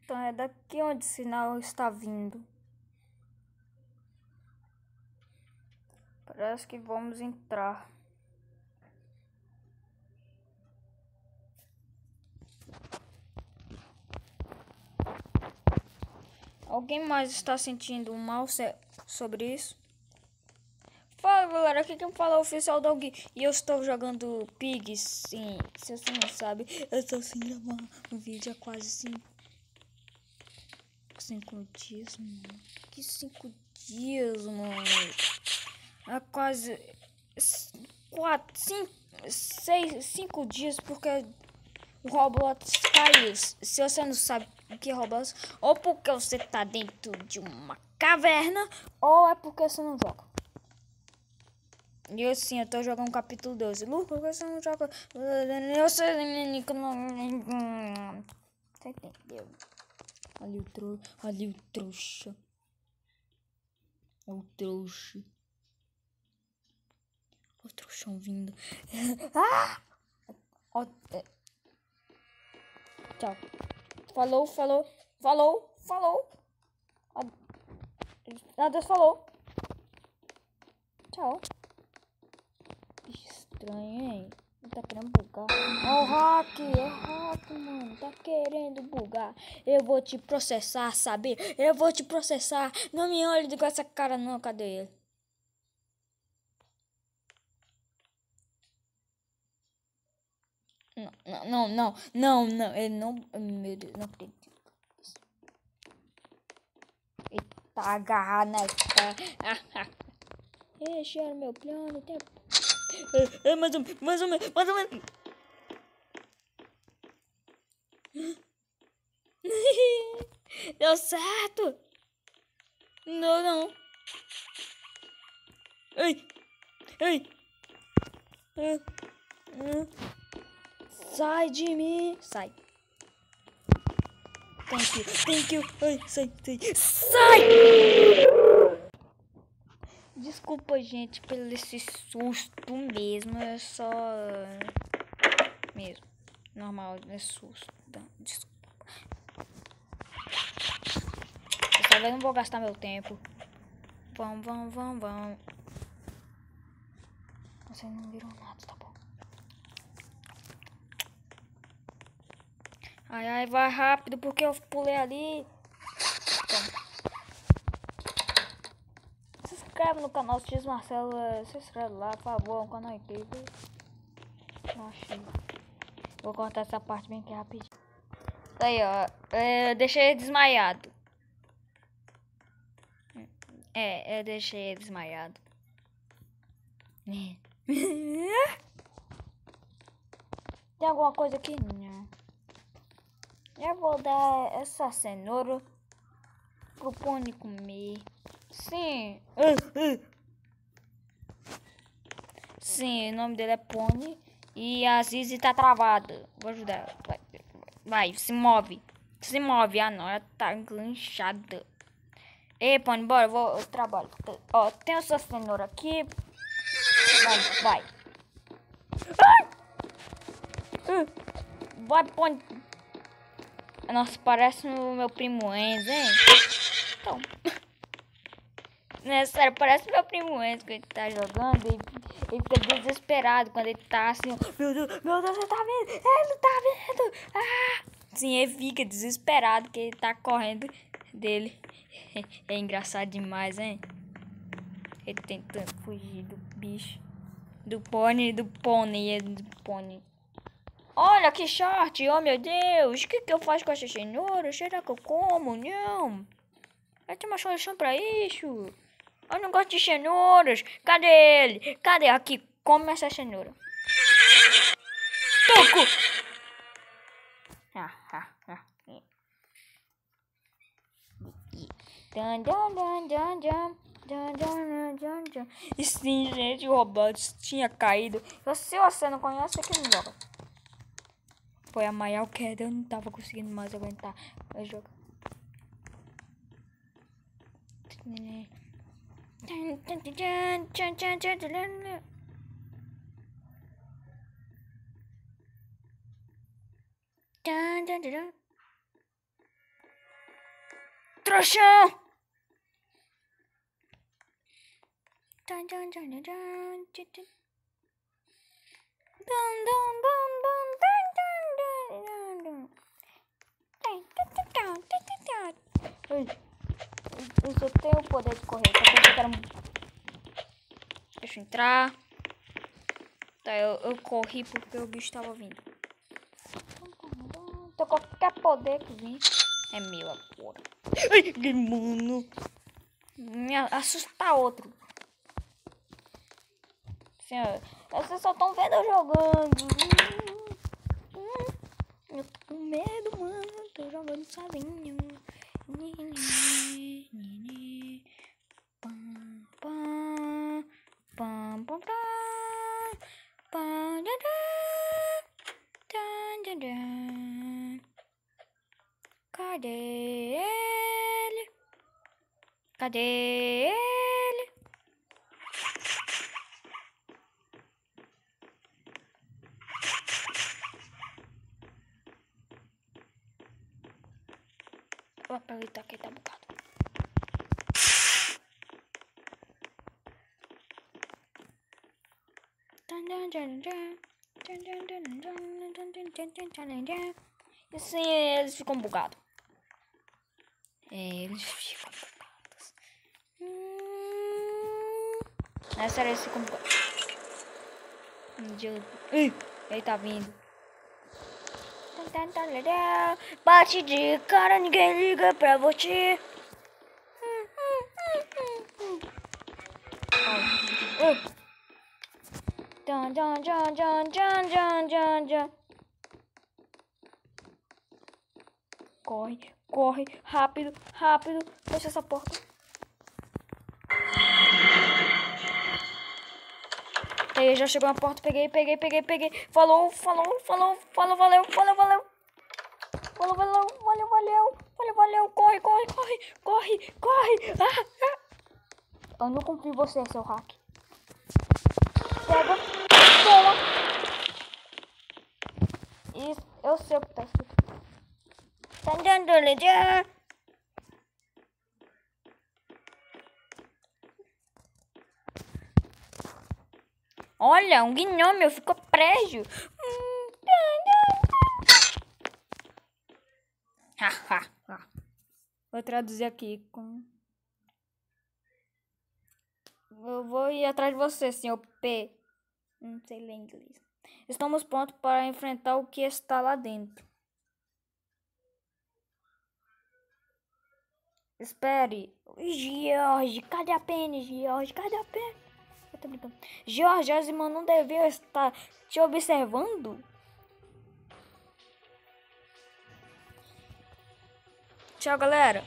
Então é daqui onde o sinal está vindo. Parece que vamos entrar. Alguém mais está sentindo mal sobre isso? Fala galera, aqui quem fala é o Oficial Dog e eu estou jogando Pig, sim, se você não sabe, eu estou sem gravar um vídeo há quase 5 dias, mano. Que 5 dias, mano? Há quase 4, 5, 6, 5 dias porque o Roblox caiu. Se você não sabe o que é Roblox, ou porque você tá dentro de uma caverna, ou é porque você não joga. E eu sim, eu tô jogando capítulo 12. Lucas, por que você não joga? Eu sei, você entendeu? Ali o trouxa. O trouxa. O trouxão vindo. Ah! Ó, tchau. Falou. Adeus, falou. Tchau. Bicho estranho, hein? Tá querendo bugar. Ó, é hack, mano. Tá querendo bugar. Eu vou te processar, sabe? Eu vou te processar. Não me olhe com essa cara, não. Cadê ele? Não. Ele não. Meu Deus, não acredito. Ele tá agarrado na espada. Esse era meu plano. Mais ou menos. Deu certo. Não. Ai. Sai de mim. Sai. Thank you. Ai, sai. Desculpa, gente, pelo esse susto mesmo. É só... mesmo. Normal, é susto. Desculpa. Dessa vez não vou gastar meu tempo. Vamos. Vocês não viram nada, tá bom? Ai, vai rápido, porque eu pulei ali. Se inscreve no canal X Marcelo. Se inscreve lá, por favor. É um canal incrível. Não achei. Vou cortar essa parte bem aqui rapidinho. Aí, ó. Deixei ele desmaiado. Eu deixei ele desmaiado. Tem alguma coisa aqui? Não. Eu vou dar essa cenoura pro pônei comer. Sim. Sim, o nome dele é Pônei. E a Zizi tá travada. Vou ajudar. Vai, se move. Ah, não, ela tá enganchada. Ei, Pônei, bora, eu trabalho. Ó, tem essa cenoura aqui. Vai. Vai, Pônei. Nossa, parece o meu primo Enzo, hein? Então. Né, sério, parece meu primo Enzo que ele tá jogando. Ele fica desesperado quando ele tá assim. Meu Deus, você tá vendo? Ele tá vendo. Ah! Sim, ele fica desesperado que ele tá correndo dele. É engraçado demais, hein? Ele tentando fugir do bicho. Do pônei. Olha que short, oh meu Deus. O que eu faço com essa cenoura? Será que eu como? Não. Eu tenho uma solução pra isso. Eu não gosto de cenouras. Cadê ele? Cadê? Aqui, come essa cenoura. Toco! E sim, gente, o Roblox tinha caído. Se você não conhece, aqui não joga. Foi a maior queda, eu não tava conseguindo mais aguentar o jogo. trouxão! Eu só tenho o poder de correr. Deixa eu entrar. Tá, eu corri porque o bicho tava vindo. Então qualquer poder que vir é meu agora. Ai, mano. Me assusta outro. Assim, ó, vocês só estão vendo eu jogando. Eu tô com medo, mano. Tô jogando sozinho. Cadê ele? Cadê ele? Vou aproveitar que ele tá bugado. E assim eles ficam bugados. Eles ficam bugados. É sério, eles ficam bugados. Ele tá vindo. Bate de cara, ninguém liga pra você. Corre, corre, rápido, rápido. Fecha essa porta. Aí já chegou na porta, peguei. Falou, valeu. Corre. Eu não cumpri você, seu hack. Pega, toma. Isso, eu sei o que tá escrito. Olha, um gnomo ficou preso. Vou traduzir aqui com... Eu vou ir atrás de você, senhor P. Não sei ler inglês. Estamos prontos para enfrentar o que está lá dentro. Espere. George, cadê a pena? George, cadê a pena? Eu tô brincando. George, as irmãs não deviam estar te observando? Tchau, galera.